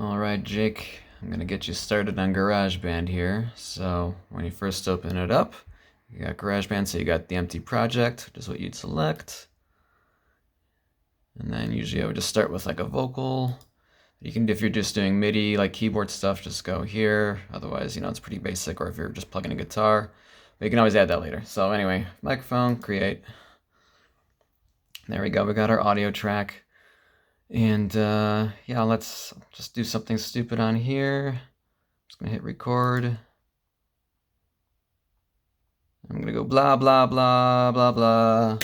Alright, Jake, I'm going to get you started on Garageband here. So when you first open it up, you got Garageband, so you got the empty project, which is what you'd select. And then usually I would just start with like a vocal. You can, if you're just doing MIDI, like keyboard stuff, just go here. Otherwise, it's pretty basic, or if you're just plugging a guitar. But you can always add that later. So anyway, microphone, create. There we go, we got our audio track. And yeah, let's just do something stupid on here. I'm just gonna hit record. I'm gonna go blah, blah, blah, blah, blah.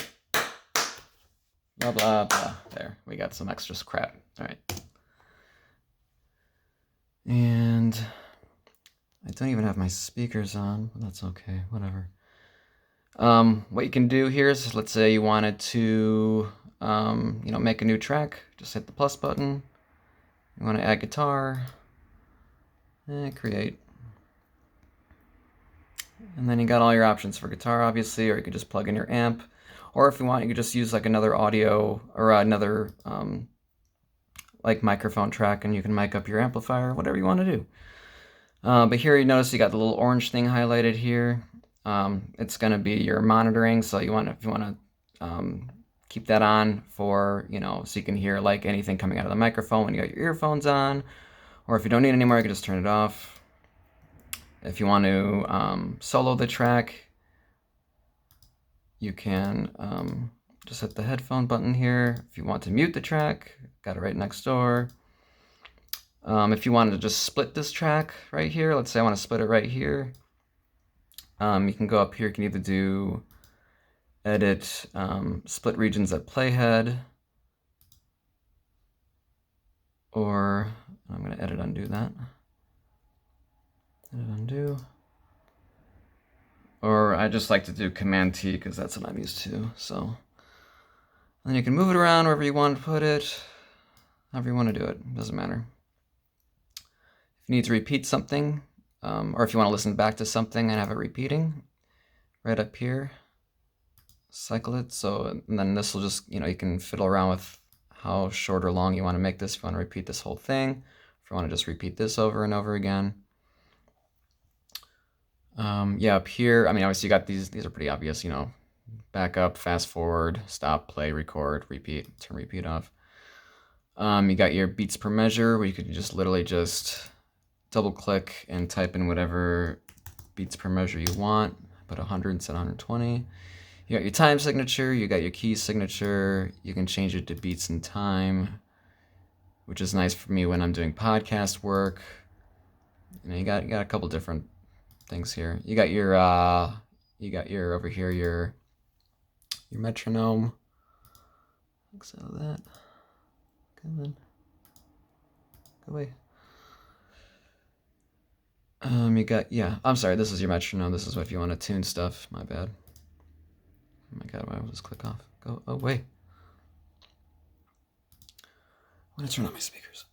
Blah, blah, blah. There, we got some extra crap. All right. And I don't even have my speakers on, but that's okay, whatever. What you can do here is, let's say you wanted to, make a new track. Just hit the plus button. You want to add guitar, and create. And then you got all your options for guitar, obviously, or you could just plug in your amp. Or if you want, you could just use like another audio or another like microphone track, and you can mic up your amplifier, whatever you want to do. But here you notice you got the little orange thing highlighted here. It's going to be your monitoring, so if you want to keep that on for, so you can hear like anything coming out of the microphone when you got your earphones on, or if you don't need it anymore, you can just turn it off. If you want to solo the track, you can just hit the headphone button here. If you want to mute the track, got it right next door. If you wanted to just split this track right here, let's say I want to split it right here, you can go up here. You can either do edit split regions at playhead, or I'm going to edit undo that. Edit undo. Or I just like to do Command T because that's what I'm used to. So then you can move it around wherever you want to put it, however you want to do it, doesn't matter. If you need to repeat something, or if you want to listen back to something and have it repeating, right up here, cycle it. So, and then this will just, you can fiddle around with how short or long you want to make this. If you want to repeat this whole thing, if you want to just repeat this over and over again. Yeah, up here, obviously you got these are pretty obvious, back up, fast forward, stop, play, record, repeat, turn repeat off. You got your beats per measure, where you could just literally just double click and type in whatever beats per measure you want. Put 100 instead of 120. You got your time signature, you got your key signature. You can change it to beats and time, which is nice for me when I'm doing podcast work. You got a couple different things here. You got your over here your metronome. Looks out of that. Come on. Go away. You got, I'm sorry, this is your metronome. This is what if you want to tune stuff. My bad. Oh my god, why will just click off? Go away. I'm gonna turn on my speakers.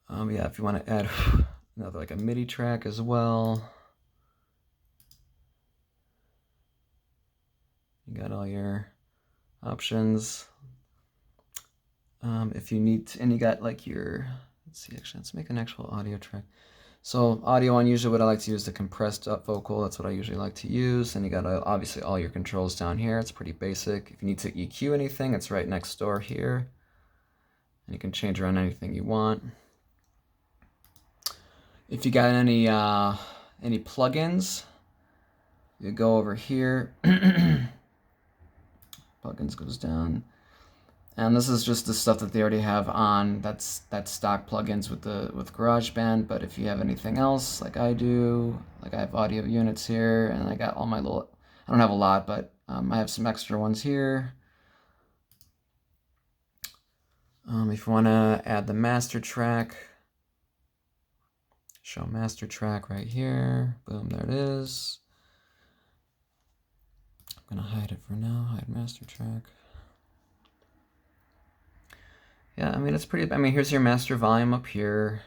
Yeah, if you want to add another like a MIDI track as well. You got all your options. If you need to, and you got like your, let's make an actual audio track. So audio on, usually what I like to use, the compressed up vocal. That's what I usually like to use. And you got obviously all your controls down here. It's pretty basic. If you need to EQ anything, it's right next door here. And you can change around anything you want. If you got any plugins, you go over here. Plugins goes down. And this is just the stuff that they already have on. That's stock plugins with GarageBand. But if you have anything else, like I do, like I have audio units here, and I got all my little, I don't have a lot, but I have some extra ones here. If you want to add the master track, show master track right here. Boom, there it is. I'm gonna hide it for now. Hide master track. Yeah, it's pretty, here's your master volume up here,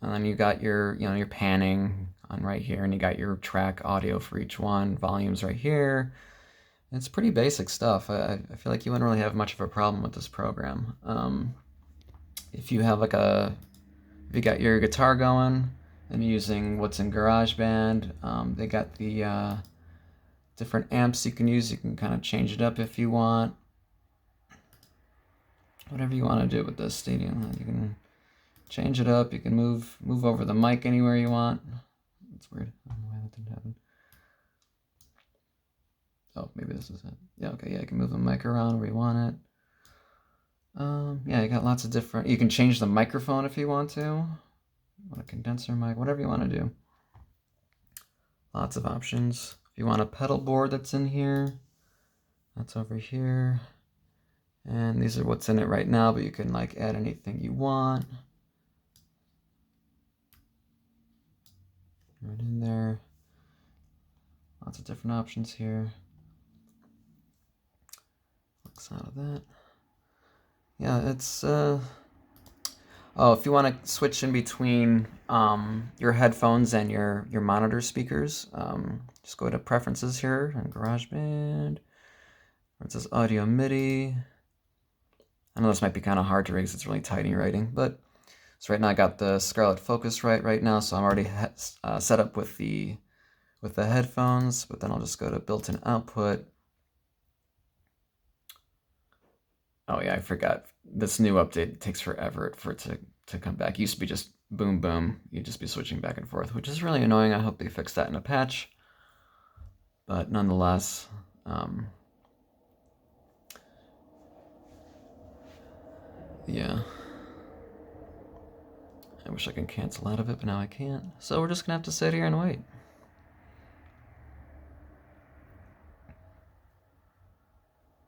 and then you got your, your panning on right here, and you got your track audio for each one, volumes right here, It's pretty basic stuff. I feel like you wouldn't really have much of a problem with this program. If you have like if you got your guitar going and you're using what's in Garageband, they got the different amps you can use. You can kind of change it up if you want. Whatever you want to do with this stadium, you can change it up. You can move over the mic anywhere you want. That's weird. I don't know why that didn't happen. Oh, maybe this is it. Yeah, okay, yeah, you can move the mic around where you want it. Yeah, you got lots of different... You can change the microphone if you want to. You want a condenser mic, whatever you want to do. Lots of options. If you want a pedal board that's in here, that's over here. And these are what's in it right now, but you can like add anything you want. Right in there. Lots of different options here. Looks out of that. Yeah, it's oh, if you want to switch in between your headphones and your monitor speakers, just go to Preferences here in GarageBand. Where it says Audio MIDI. I know this might be kind of hard to read because it's really tiny writing, but so right now I got the Scarlett Focusrite right now, so I'm already set up with the headphones. But then I'll just go to built-in output. Oh yeah, I forgot. This new update takes forever for it to come back. It used to be just boom, boom. You'd just be switching back and forth, which is really annoying. I hope they fix that in a patch. But nonetheless, yeah. I wish I could cancel out of it, but now I can't. So we're just gonna have to sit here and wait.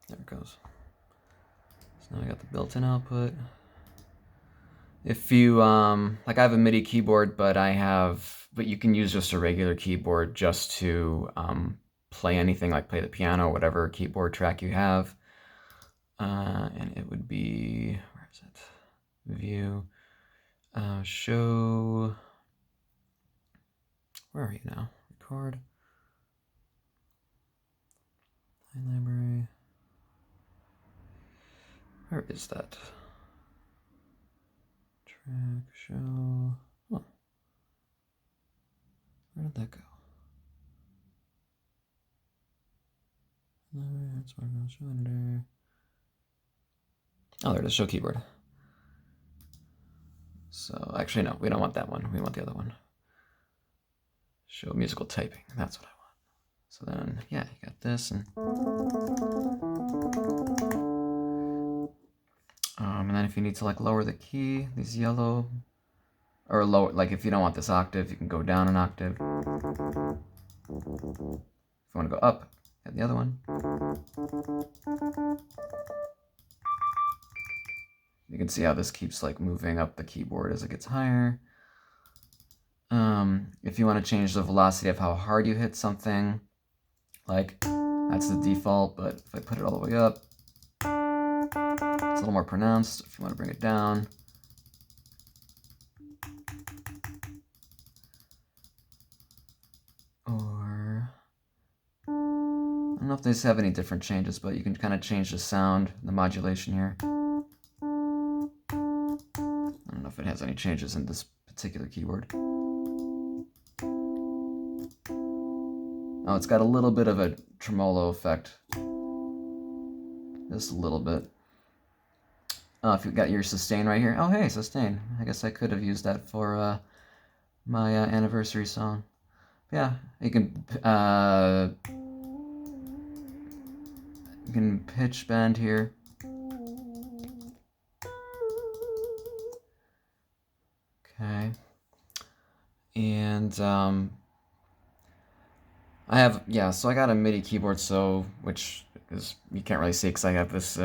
There it goes. So now I got the built-in output. If you, like I have a MIDI keyboard, but you can use just a regular keyboard just to play anything, like play the piano, whatever keyboard track you have. And it would be, where is it? View, show, where are you now? Record, library. Where is that? Track, show. Oh. Where did that go? Show editor. Oh, there it is, show keyboard. So, actually, no, we don't want that one. We want the other one. Show musical typing. That's what I want. So then, yeah, you got this. And then if you need to like lower the key, these yellow, or lower, like if you don't want this octave, you can go down an octave. If you want to go up, get the other one. You can see how this keeps like moving up the keyboard as it gets higher. If you want to change the velocity of how hard you hit something, like that's the default, but if I put it all the way up, it's a little more pronounced. If you want to bring it down, or I don't know if these have any different changes, but you can kind of change the sound, the modulation here. I don't know if it has any changes in this particular keyboard. Oh, it's got a little bit of a tremolo effect. Just a little bit. Oh, if you've got your sustain right here. Oh, hey, sustain. I guess I could have used that for my anniversary song. Yeah, you can pitch bend here. Okay. And I have, yeah, so I got a MIDI keyboard, which is, you can't really see because I have this,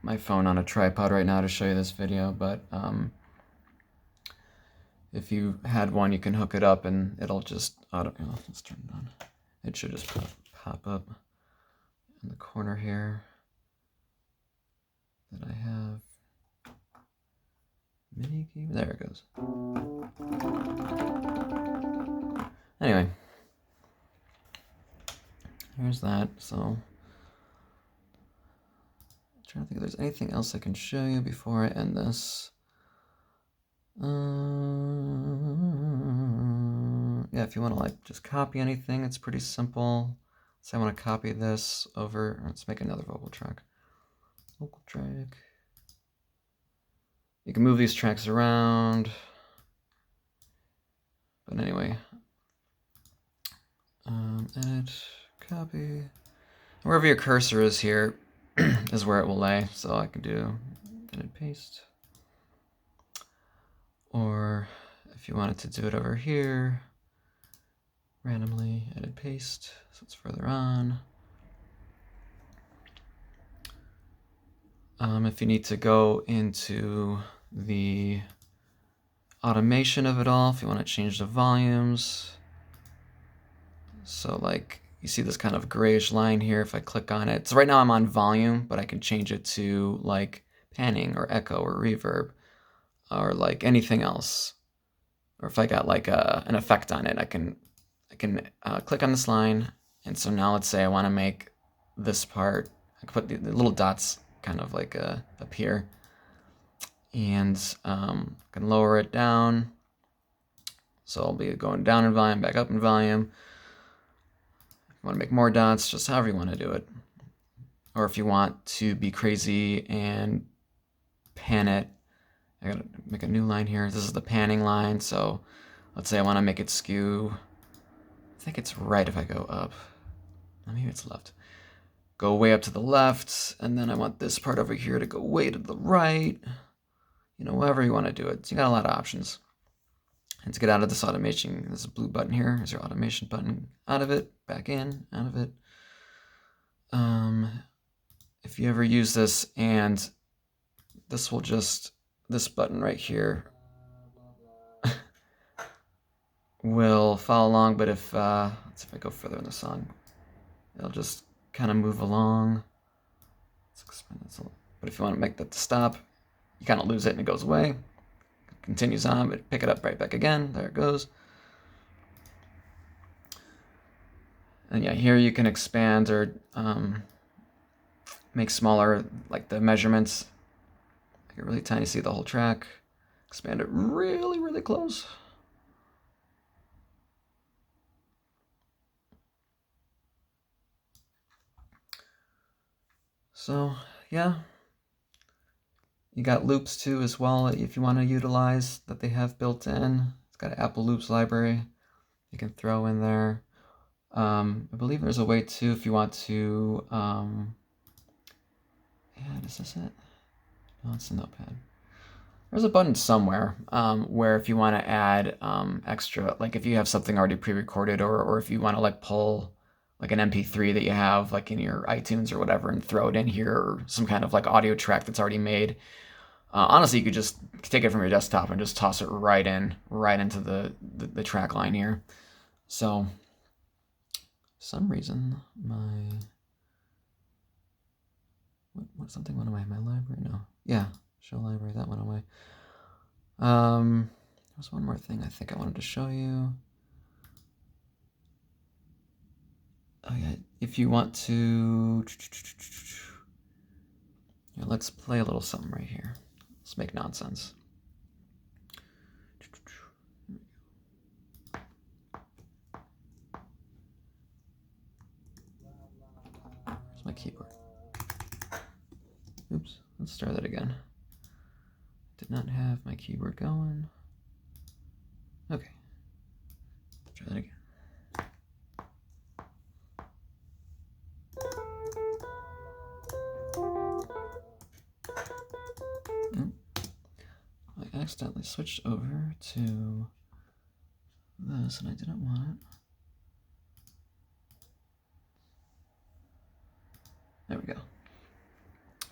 my phone on a tripod right now to show you this video, but if you had one, you can hook it up and it'll just, let's turn it on. It should just pop up in the corner here that I have. MIDI keyboard, there it goes. Anyway. Here's that. So I'm trying to think if there's anything else I can show you before I end this. Yeah, if you want to like just copy anything, it's pretty simple. So I want to copy this over. Let's make another vocal track. Vocal track. You can move these tracks around. But anyway, edit, copy. Wherever your cursor is here is where it will lay. So I can do edit, paste. Or if you wanted to do it over here, randomly edit, paste. So it's further on. If you need to go into the automation of it all, if you want to change the volumes. So like you see this kind of grayish line here if I click on it. So right now I'm on volume, but I can change it to like panning or echo or reverb or like anything else. Or if I got like an effect on it, I can click on this line. And so now let's say I want to make this part, I can put the little dots kind of like appear. And I can lower it down. So I'll be going down in volume, back up in volume. If you want to make more dots, just however you want to do it. Or if you want to be crazy and pan it, I gotta make a new line here. This is the panning line. So let's say I want to make it skew. I think it's right if I go up. Maybe it's left. Go way up to the left, and then I want this part over here to go way to the right. You know, however you want to do it. So you got a lot of options. And to get out of this automation, there's a blue button here. There's your automation button. Out of it, back in, out of it. If you ever use this, and this will just, this button right here will follow along, but if, let's see if I go further in the song, it'll just kind of move along. Let's expand this a little. But if you want to make that to stop, you kind of lose it and it goes away. It continues on, but pick it up right back again. There it goes. And yeah, here you can expand or make smaller, like the measurements. Make it really tiny, see the whole track. Expand it really, really close. So yeah, you got loops too as well if you want to utilize that they have built in. It's got an Apple Loops library you can throw in there. I believe there's a way too if you want to, yeah, is this it? No, it's the notepad. There's a button somewhere where if you want to add extra, like if you have something already pre-recorded or if you want to like pull like an MP3 that you have like in your iTunes or whatever and throw it in here, or some kind of like audio track that's already made. Honestly, you could just take it from your desktop and just toss it right into the track line here. So, for some reason, something went away. My library? No. Yeah, show library, that went away. There's one more thing I think I wanted to show you. Oh yeah, if you want to, yeah, let's play a little something right here. Let's make nonsense. Where's my keyboard? Oops, let's start that again. Did not have my keyboard going. Okay, try that again. I accidentally switched over to this and I didn't want it. There we go.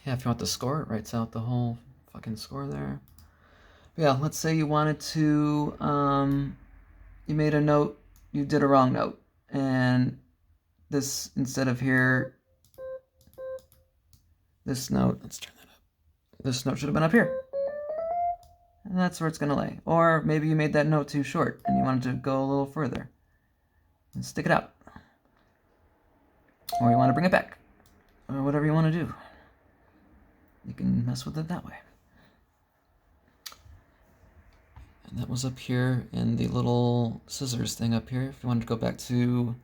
Yeah, if you want the score, it writes out the whole fucking score there. But yeah, let's say you wanted to, you made a note, you did a wrong note, and this, instead of here, this note, let's turn that up. This note should have been up here. And that's where it's gonna lay. Or maybe you made that note too short and you wanted to go a little further and stick it out. or you want to bring it back, or whatever you want to do. You can mess with it that way. And that was up here in the little scissors thing up here. If you wanted to go back to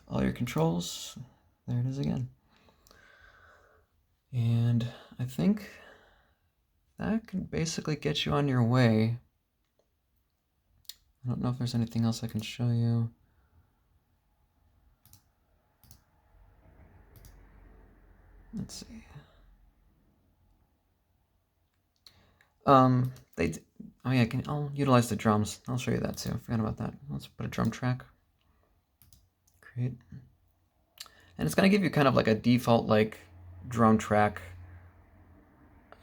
all your controls, there it is again. And I think that can basically get you on your way. I don't know if there's anything else I can show you. Let's see. Oh yeah, I'll utilize the drums. I'll show you that too. Forgot about that. Let's put a drum track. Create. And it's gonna give you kind of like a default like drum track.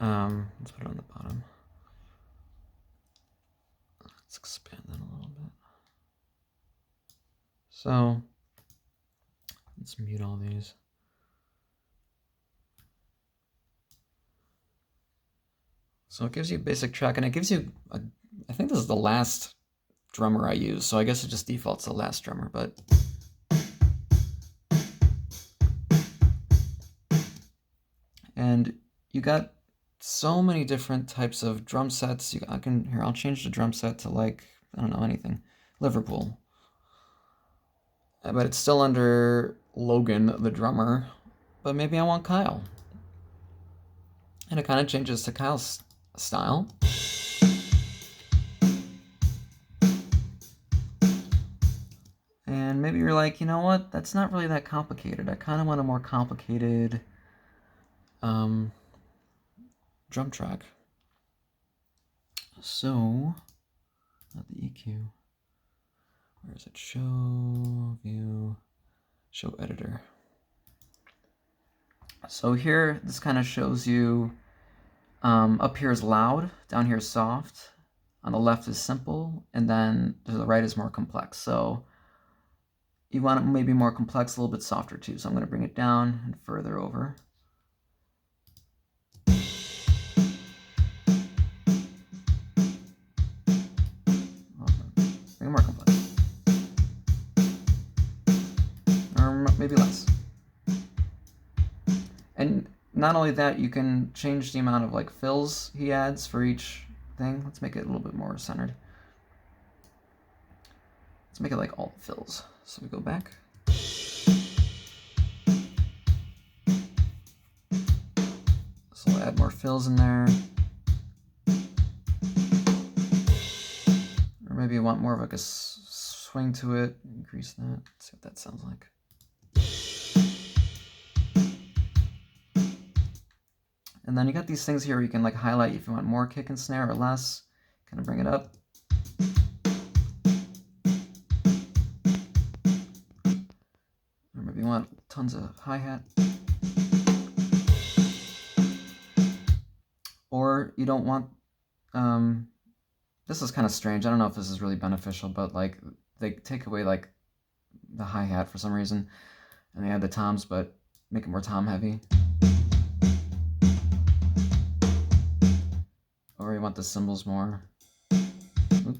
Let's put it on the bottom. Let's expand that a little bit. So let's mute all these. So it gives you a basic track, and it gives you, I think this is the last drummer I use, so I guess it just defaults the last drummer, but. And you got so many different types of drum sets. I'll change the drum set to like, I don't know, anything. Liverpool. But it's still under Logan, the drummer, but maybe I want Kyle. And it kind of changes to Kyle's style. And maybe you're like, you know what? That's not really that complicated. I kind of want a more complicated drum track. So, not the EQ. Where is it? Show, view, show editor. So here, this kind of shows you, up here is loud, down here is soft, on the left is simple, and then to the right is more complex. So you want it maybe more complex, a little bit softer too. So I'm going to bring it down and further over. Bring it more complex. Or maybe less. And not only that, you can change the amount of like fills he adds for each thing. Let's make it a little bit more centered. Let's make it like all fills. So we go back. So we'll add more fills in there. Or maybe you want more of like a swing to it. Increase that. Let's see what that sounds like. And then you got these things here where you can like highlight if you want more kick and snare or less. Kind of bring it up. Or maybe you want tons of hi-hat. Or you don't want, this is kind of strange. I don't know if this is really beneficial, but like they take away like the hi-hat for some reason. And they add the toms, but make it more tom heavy. Or you want the cymbals more. Oop.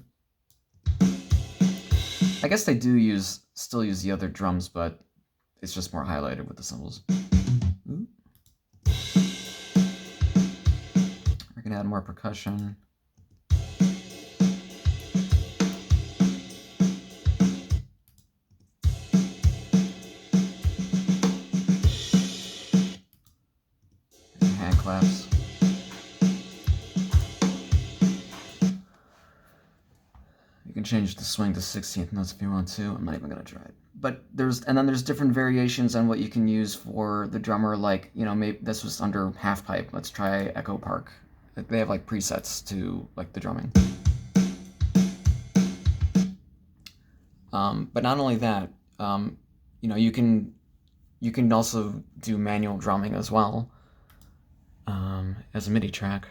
I guess they do still use the other drums, but it's just more highlighted with the cymbals. Oop. We're gonna add more percussion. Hand claps. You can change the swing to 16th notes if you want to. I'm not even gonna try it. But there's different variations on what you can use for the drummer. Like, you know, maybe this was under half pipe. Let's try Echo Park. They have like presets to like the drumming. But not only that, you know, you can also do manual drumming as well as a MIDI track.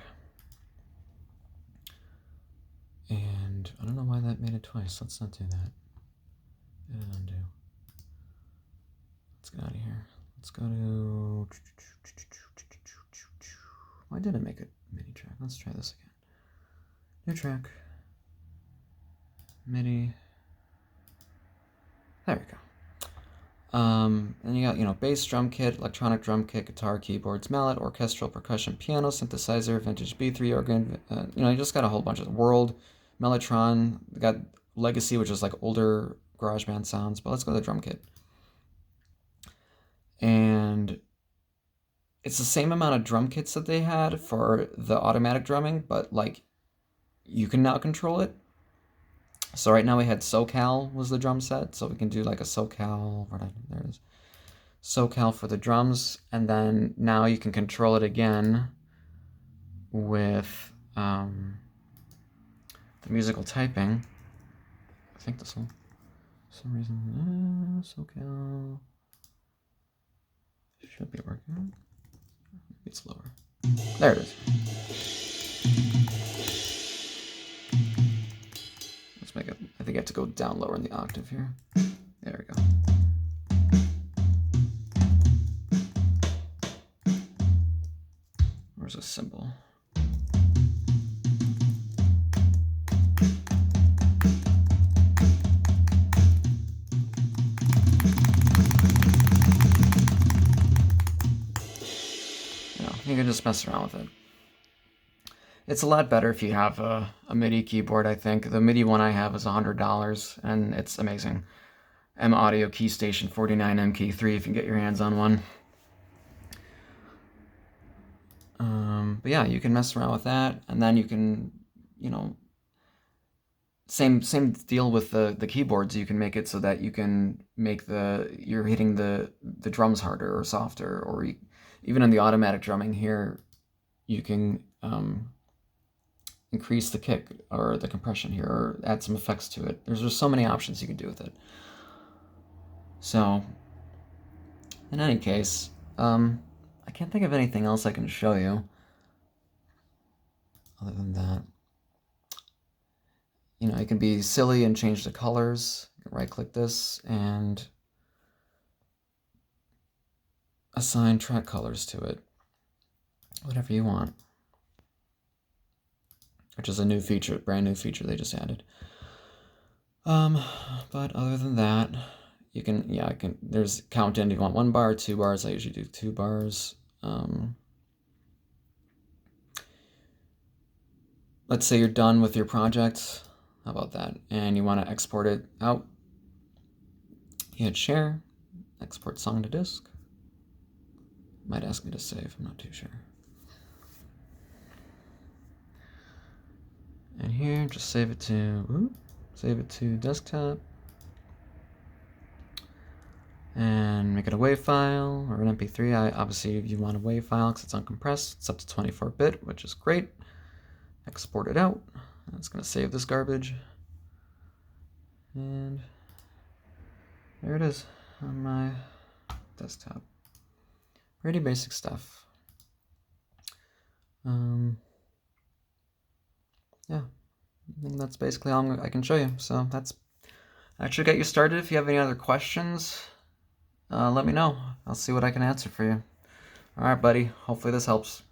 And I don't know why that made it twice. Let's not do that. Hit and undo. Let's get out of here. Let's go to... Why did it make a MIDI track? Let's try this again. New track. MIDI. There we go. And you got, bass drum kit, electronic drum kit, guitar, keyboards, mallet, orchestral, percussion, piano, synthesizer, vintage B3 organ. You just got a whole bunch of World, Mellotron. You got Legacy, which is like older Garageband sounds. But let's go to the drum kit. And it's the same amount of drum kits that they had for the automatic drumming, but like you can now control it. So right now we had SoCal was the drum set, so we can do like a SoCal, there it is. SoCal for the drums, and then now you can control it again with the musical typing. I think this will, for some reason, SoCal should be working. Maybe it's lower. There it is. Let's make it, I think I have to go down lower in the octave here. There we go. Where's a cymbal? You can just mess around with it. It's a lot better if you have a MIDI keyboard, I think. The MIDI one I have is $100, and it's amazing. M Audio Key Station 49M Key 3 if you can get your hands on one. But yeah, you can mess around with that, and then you can, same deal with the keyboards. You can make it so that you can make you're hitting the drums harder or softer, or even in the automatic drumming here, you can increase the kick or the compression here, or add some effects to it. There's just so many options you can do with it. So, in any case, I can't think of anything else I can show you other than that. You can be silly and change the colors. Right-click this and assign track colors to it. Whatever you want. Which is a new feature, brand new feature they just added. But other than that, you can, there's count in if you want 1 bar, 2 bars. I usually do 2 bars. Let's say you're done with your project. How about that? And you want to export it out. You hit share, export song to disk. Might ask me to save, I'm not too sure. And here, just save it to desktop. And make it a WAV file or an MP3. Obviously, if you want a WAV file because it's uncompressed, it's up to 24-bit, which is great. Export it out. It's going to save this garbage. And there it is on my desktop. Pretty basic stuff. Yeah, I think that's basically all I can show you. So that should get you started. If you have any other questions, let me know. I'll see what I can answer for you. All right, buddy. Hopefully this helps.